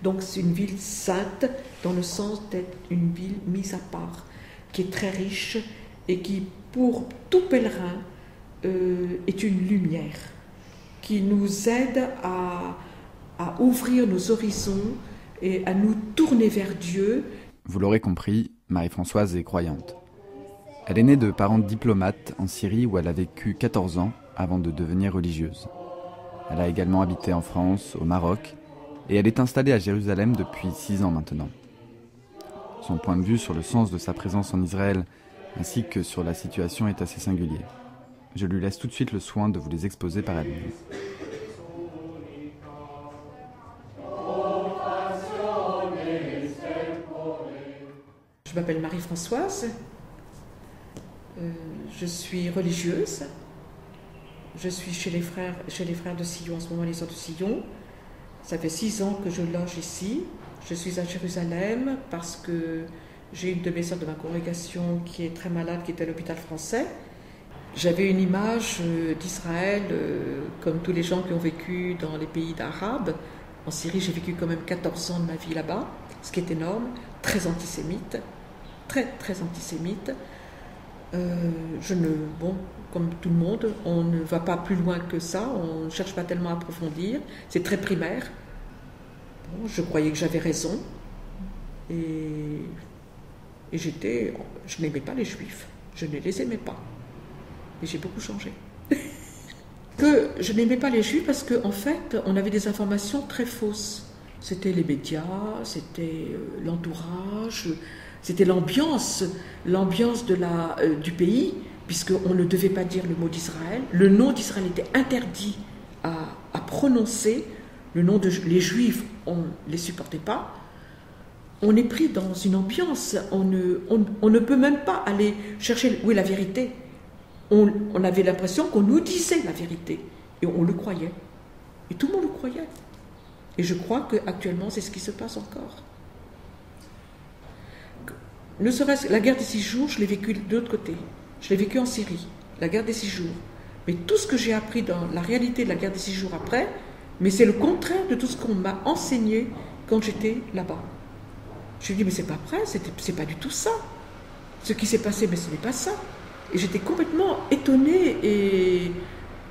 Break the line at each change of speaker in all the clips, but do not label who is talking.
Donc c'est une ville sainte dans le sens d'être une ville mise à part, qui est très riche et qui, pour tout pèlerin, est une lumière, qui nous aide à ouvrir nos horizons et à nous tourner vers Dieu.
Vous l'aurez compris, Marie-Françoise est croyante. Elle est née de parents diplomates en Syrie où elle a vécu 14 ans avant de devenir religieuse. Elle a également habité en France, au Maroc, et elle est installée à Jérusalem depuis 6 ans maintenant. Son point de vue sur le sens de sa présence en Israël ainsi que sur la situation est assez singulier. Je lui laisse tout de suite le soin de vous les exposer par elle-même.
Je m'appelle Marie-Françoise, je suis religieuse, je suis chez les frères de Sion, en ce moment les sœurs de Sion. Ça fait 6 ans que je loge ici. Je suis à Jérusalem parce que j'ai une de mes sœurs de ma congrégation qui est très malade, qui est à l'hôpital français. J'avais une image d'Israël comme tous les gens qui ont vécu dans les pays d'Arabes. En Syrie, j'ai vécu quand même 14 ans de ma vie là-bas, ce qui est énorme, très antisémite, très antisémite. Comme tout le monde, on ne va pas plus loin que ça, on ne cherche pas tellement à approfondir, c'est très primaire. Bon, je croyais que j'avais raison et je n'aimais pas les juifs, je ne les aimais pas. Et j'ai beaucoup changé. Que je n'aimais pas les juifs parce qu'en fait, on avait des informations très fausses. C'était les médias, c'était l'entourage, c'était l'ambiance du pays, puisqu'on ne devait pas dire le mot d'Israël. Le nom d'Israël était interdit à prononcer. Les Juifs, on ne les supportait pas. On est pris dans une ambiance, on ne peut même pas aller chercher où est la vérité. On avait l'impression qu'on nous disait la vérité, et on le croyait. Et tout le monde le croyait. Et je crois qu'actuellement, c'est ce qui se passe encore. Ne serait-ce que la guerre des 6 jours, je l'ai vécue de l'autre côté. Je l'ai vécue en Syrie, la guerre des 6 jours. Mais tout ce que j'ai appris dans la réalité de la guerre des 6 jours après, mais c'est le contraire de tout ce qu'on m'a enseigné quand j'étais là-bas. Je me dis, mais c'est pas vrai, c'est pas du tout ça. Ce qui s'est passé, mais ce n'est pas ça. Et j'étais complètement étonnée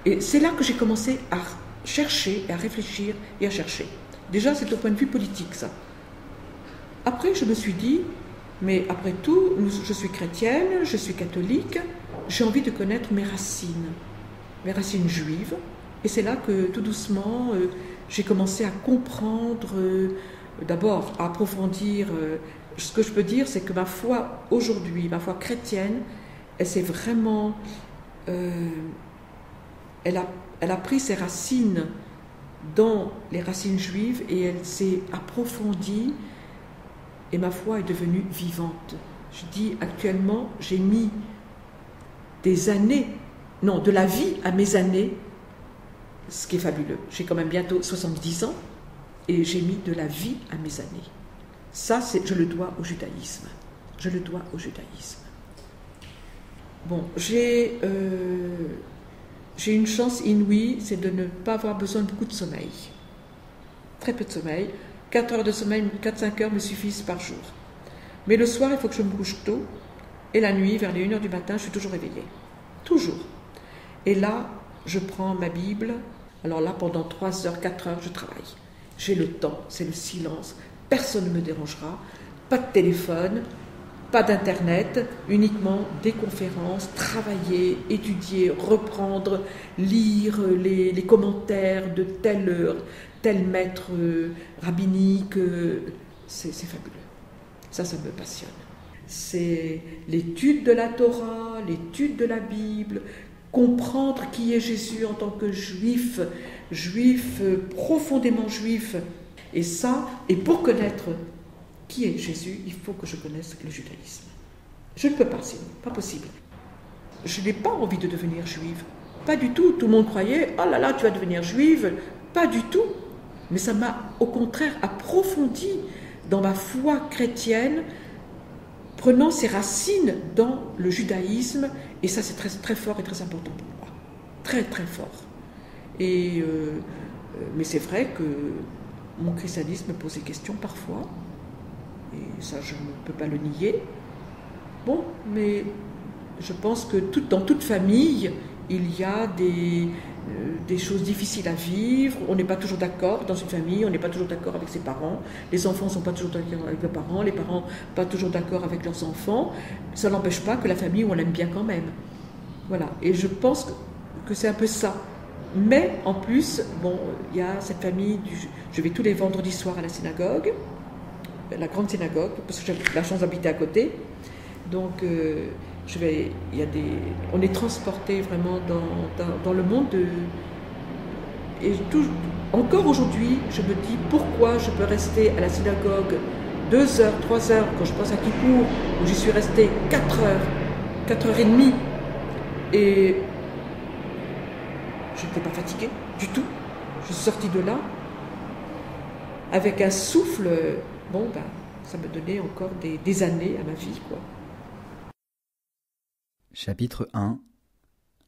et c'est là que j'ai commencé à chercher, à réfléchir et à chercher. Déjà, c'est au point de vue politique, ça. Après, je me suis dit, mais après tout, je suis chrétienne, je suis catholique, j'ai envie de connaître mes racines juives. Et c'est là que, tout doucement, j'ai commencé à comprendre, d'abord, à approfondir. Ce que je peux dire, c'est que ma foi aujourd'hui, ma foi chrétienne, elle s'est vraiment... elle a pris ses racines dans les racines juives et elle s'est approfondie et ma foi est devenue vivante. Je dis actuellement, j'ai mis de la vie à mes années, ce qui est fabuleux. J'ai quand même bientôt 70 ans et j'ai mis de la vie à mes années. Ça, je le dois au judaïsme. Je le dois au judaïsme. Bon, j'ai une chance inouïe, c'est de ne pas avoir besoin de beaucoup de sommeil. Très peu de sommeil. 4 heures de sommeil, 4-5 heures me suffisent par jour. Mais le soir, il faut que je me couche tôt. Et la nuit, vers les 1h du matin, je suis toujours réveillée. Toujours. Et là, je prends ma Bible. Alors là, pendant 3 heures, 4 heures, je travaille. J'ai le temps, c'est le silence. Personne ne me dérangera. Pas de téléphone. Pas d'internet, uniquement des conférences, travailler, étudier, reprendre, lire les commentaires de tel maître rabbinique. C'est fabuleux. Ça me passionne. C'est l'étude de la Torah, l'étude de la Bible, comprendre qui est Jésus en tant que juif, profondément juif. Et pour connaître qui est Jésus, il faut que je connaisse le judaïsme. Je ne peux pas, sinon, pas possible. Je n'ai pas envie de devenir juive. Pas du tout. Tout le monde croyait, oh là là, tu vas devenir juive. Pas du tout. Mais ça m'a, au contraire, approfondi dans ma foi chrétienne, prenant ses racines dans le judaïsme. Et ça, c'est très, très fort et très important pour moi. Très, très fort. Mais c'est vrai que mon christianisme me pose des questions parfois, et ça je ne peux pas le nier. Bon, mais je pense que dans toute famille, il y a des choses difficiles à vivre. On n'est pas toujours d'accord dans une famille, on n'est pas toujours d'accord avec ses parents. Les enfants ne sont pas toujours d'accord avec leurs parents, les parents pas toujours d'accord avec leurs enfants. Ça n'empêche pas que la famille, on l'aime bien quand même. Voilà, et je pense que c'est un peu ça. Mais en plus, bon, il y a cette famille, je vais tous les vendredis soirs à la synagogue, la grande synagogue, parce que j'ai la chance d'habiter à côté. Donc, on est transporté vraiment dans le monde. Et encore aujourd'hui, je me dis pourquoi je peux rester à la synagogue 2 heures, 3 heures, quand je pense à Kippour, où j'y suis restée 4 heures, 4h30, et je n'étais pas fatiguée du tout. Je suis sortie de là avec un souffle. Bon, ben, ça me donnait encore des années à ma vie, quoi.
Chapitre 1.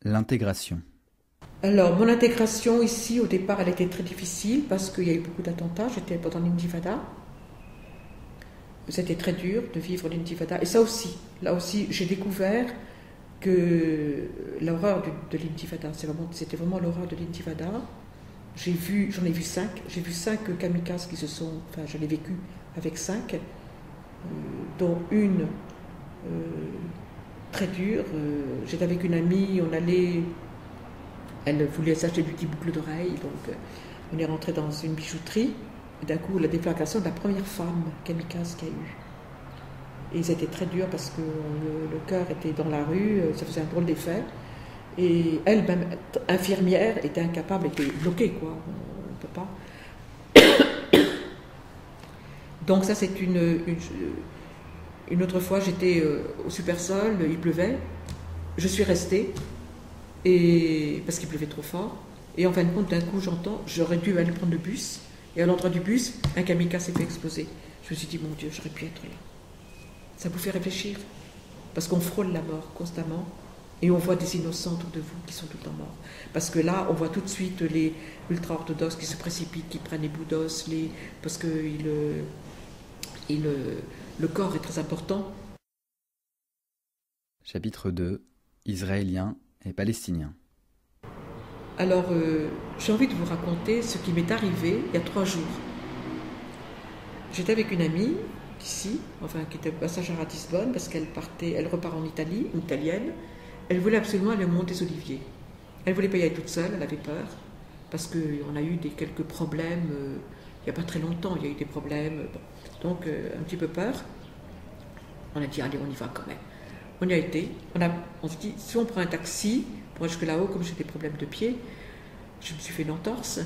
L'intégration.
Alors, mon intégration ici, au départ, elle était très difficile parce qu'il y a eu beaucoup d'attentats. J'étais pendant l'intifada. C'était très dur de vivre l'intifada. Et ça aussi, là aussi, j'ai découvert que l'horreur de l'intifada, c'était vraiment l'horreur de l'intifada. J'en ai vu 5. J'ai vu 5 kamikazes qui enfin, je l'ai vécu avec 5, dont une très dure. J'étais avec une amie, elle voulait s'acheter du petit boucle d'oreille, donc on est rentré dans une bijouterie, et d'un coup la déflagration de la première femme kamikaze qu'il y a eu. Et c'était très dur parce que le cœur était dans la rue, ça faisait un drôle d'effet. Et elle, même infirmière, était incapable, était bloquée, quoi. On ne peut pas. Donc ça, c'est une autre fois, j'étais au Super-Sol, il pleuvait. Je suis restée, parce qu'il pleuvait trop fort. Et en fin de compte, d'un coup, j'aurais dû aller prendre le bus. Et à l'endroit du bus, un kamikaze s'est fait exploser. Je me suis dit, mon Dieu, j'aurais pu être là. Ça vous fait réfléchir, parce qu'on frôle la mort constamment et on voit des innocents autour de vous qui sont tout le temps morts. Parce que là, on voit tout de suite les ultra-orthodoxes qui se précipitent, qui prennent les bouts d'os, parce que le corps est très important.
Chapitre 2. Israéliens et Palestiniens.
Alors, j'ai envie de vous raconter ce qui m'est arrivé il y a 3 jours. J'étais avec une amie ici, enfin qui était au passage à Ratisbonne, parce elle repart en Italie, une italienne. Elle voulait absolument aller au Mont des Oliviers. Elle ne voulait pas y aller toute seule, elle avait peur, parce qu'on a eu quelques problèmes, il n'y a pas très longtemps, il y a eu des problèmes, bon. Donc un petit peu peur. On a dit, allez, on y va quand même. On y a été, on s'est dit, si on prend un taxi pour aller jusque là-haut, comme j'ai des problèmes de pied, je me suis fait une entorse,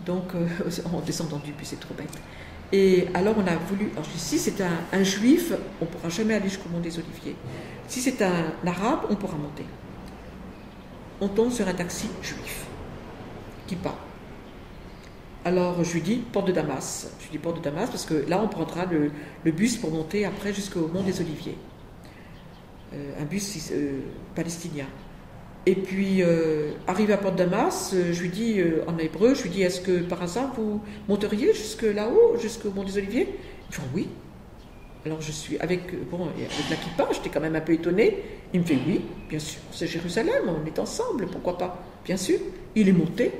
donc en descendant du bus, c'est trop bête. Et alors on a voulu, alors si c'est un juif, on ne pourra jamais aller jusqu'au Mont des Oliviers. Si c'est un arabe, on pourra monter. On tombe sur un taxi juif qui part. Alors je lui dis porte de Damas. Je lui dis porte de Damas parce que là on prendra le bus pour monter après jusqu'au Mont des Oliviers. Un bus palestinien. Et puis, arrivé à Porte Damas, je lui dis, en hébreu, je lui dis, est-ce que par hasard vous monteriez jusque là-haut, jusqu'au Mont des Oliviers? Il me dit, oui. Alors je suis avec la kippa, j'étais quand même un peu étonnée. Il me fait, oui, bien sûr, c'est Jérusalem, on est ensemble, pourquoi pas? Bien sûr. Il est monté,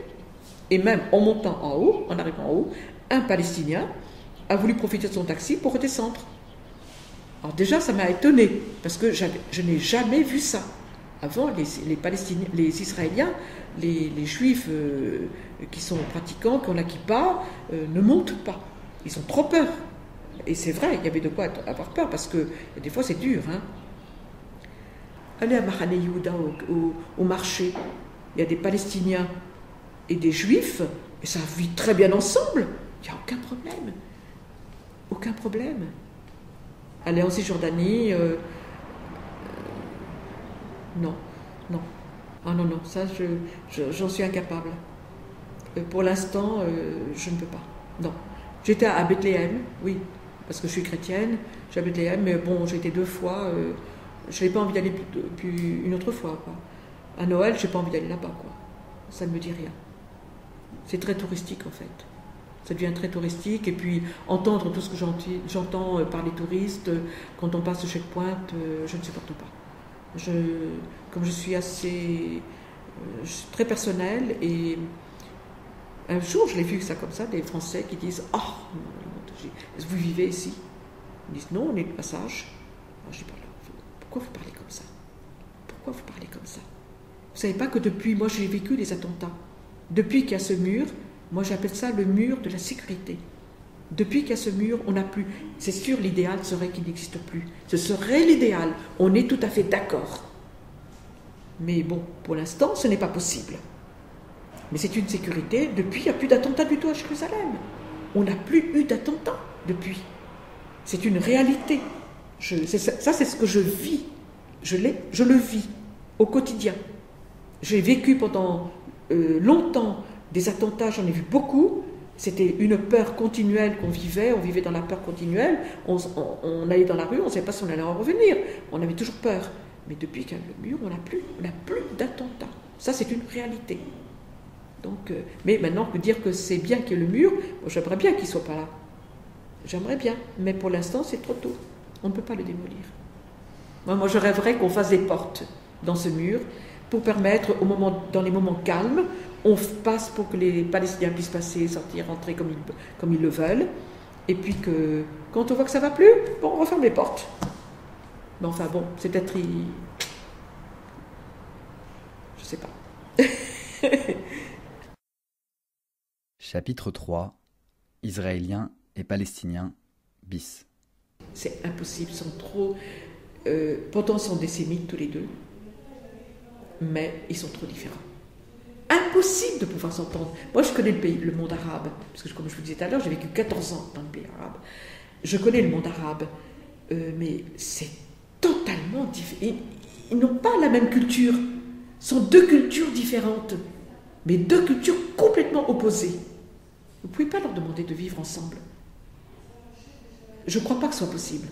et même en montant en haut, en arrivant en haut, un Palestinien a voulu profiter de son taxi pour redescendre. Alors déjà, ça m'a étonnée, parce que je n'ai jamais vu ça. Avant, les Palestiniens, les Israéliens, les Juifs qui sont pratiquants, qui ont la kippa, ne montent pas. Ils ont trop peur. Et c'est vrai, il y avait de quoi avoir peur, parce que des fois c'est dur. Hein. Allez à Mahane Yehuda, au marché, il y a des Palestiniens et des Juifs, et ça vit très bien ensemble. Il n'y a aucun problème. Aucun problème. Allez en Cisjordanie... non. Ah non, ça, j'en suis incapable. Pour l'instant, je ne peux pas. Non. J'étais à Bethléem, oui, parce que je suis chrétienne. J'ai à Bethléem, mais bon, j'ai été 2 fois. Je n'ai pas envie d'aller plus une autre fois, quoi. À Noël, je n'ai pas envie d'aller là-bas, quoi. Ça ne me dit rien. C'est très touristique, en fait. Ça devient très touristique. Et puis, entendre tout ce que j'entends par les touristes, quand on passe au checkpoint, je ne supporte pas. Comme je suis je suis très personnelle, et un jour, je l'ai vu ça comme ça, des Français qui disent « Oh, vous vivez ici ?» Ils disent « Non, on est de passage. » Alors je dis « Pourquoi vous parlez comme ça? Pourquoi vous parlez comme ça? Vous ne savez pas que depuis, moi j'ai vécu les attentats. Depuis qu'il y a ce mur, moi j'appelle ça le mur de la sécurité. Depuis qu'il y a ce mur, on n'a plus. C'est sûr, l'idéal serait qu'il n'existe plus. Ce serait l'idéal. On est tout à fait d'accord. Mais bon, pour l'instant, ce n'est pas possible. Mais c'est une sécurité. Depuis, il n'y a plus d'attentats du tout à Jérusalem. On n'a plus eu d'attentats depuis. C'est une réalité. Ça, c'est ce que je vis. Je le vis au quotidien. J'ai vécu pendant longtemps des attentats, j'en ai vu beaucoup. C'était une peur continuelle qu'on vivait. On vivait dans la peur continuelle. On allait dans la rue, on ne savait pas si on allait en revenir. On avait toujours peur. Mais depuis qu'il y a le mur, on n'a plus d'attentats. Ça, c'est une réalité. Donc, mais maintenant, dire que c'est bien qu'il y ait le mur, j'aimerais bien qu'il ne soit pas là. J'aimerais bien. Mais pour l'instant, c'est trop tôt. On ne peut pas le démolir. Moi, je rêverais qu'on fasse des portes dans ce mur pour permettre, dans les moments calmes, on passe pour que les Palestiniens puissent passer, sortir, rentrer comme ils le veulent. Et puis que, quand on voit que ça ne va plus, bon, on referme les portes. Mais enfin bon, c'est peut-être... Je sais pas.
Chapitre 3. Israéliens et Palestiniens bis.
C'est impossible, ils sont trop... pourtant, ils sont des sémites tous les deux, mais ils sont trop différents. Impossible de pouvoir s'entendre. Moi, je connais le monde arabe, parce que, comme je vous disais tout à l'heure, j'ai vécu 14 ans dans le pays arabe. Je connais le monde arabe, mais c'est totalement différent. Ils n'ont pas la même culture. Ce sont deux cultures différentes, mais deux cultures complètement opposées. Vous ne pouvez pas leur demander de vivre ensemble. Je ne crois pas que ce soit possible.